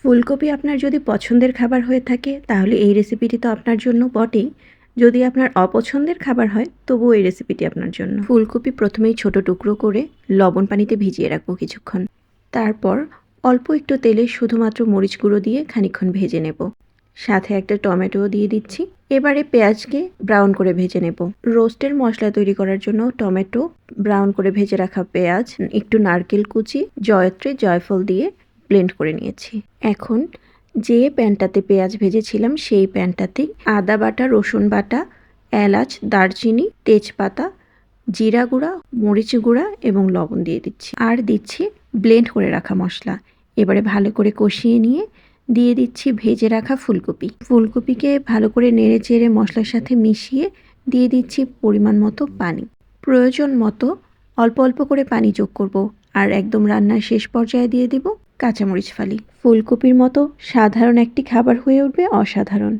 ফুলকপি আপনার যদি পছন্দের খাবার হয়ে থাকে তাহলে এই রেসিপিটি তো আপনার জন্য বটেই। যদি আপনার অপছন্দের খাবার হয় তবুও এই রেসিপিটি আপনার জন্য। ফুলকপি প্রথমেই ছোট টুকরো করে লবণ পানিতে ভিজিয়ে রাখবো কিছুক্ষণ। তারপর অল্প একটু তেলে শুধুমাত্র মরিচ গুঁড়ো দিয়ে খানিকক্ষণ ভেজে নেব। সাথে একটা টমেটোও দিয়ে দিচ্ছি। এবারে পেঁয়াজকে ব্রাউন করে ভেজে নেব। রোস্টের মশলা তৈরি করার জন্য টমেটো, ব্রাউন করে ভেজে রাখা পেঁয়াজ, একটু নারকেল কুচি, জয়ত্রী, জয়ফল দিয়ে ব্লেন্ড করে নিয়েছি। এখন যে প্যানটাতে পেঁয়াজ ভেজেছিলাম সেই প্যানটাতেই আদা বাটা, রসুন বাটা, এলাচ, দারচিনি, তেজপাতা, জিরা গুঁড়া, মরিচ গুঁড়া এবং লবণ দিয়ে দিচ্ছি। আর দিচ্ছি ব্লেন্ড করে রাখা মশলা। এবারে ভালো করে কষিয়ে নিয়ে দিয়ে দিচ্ছি ভেজে রাখা ফুলকপি। ফুলকপিকে ভালো করে নেড়ে চেড়ে মশলার সাথে মিশিয়ে দিয়ে দিচ্ছি পরিমাণ মতো পানি। প্রয়োজন মতো অল্প অল্প করে পানি যোগ করব। আর একদম রান্নার শেষ পর্যায়ে দিয়ে দিব কাঁচামরিচ ফালি। ফুলকপির মতো সাধারণ একটি খাবার হয়ে উঠবে অসাধারণ।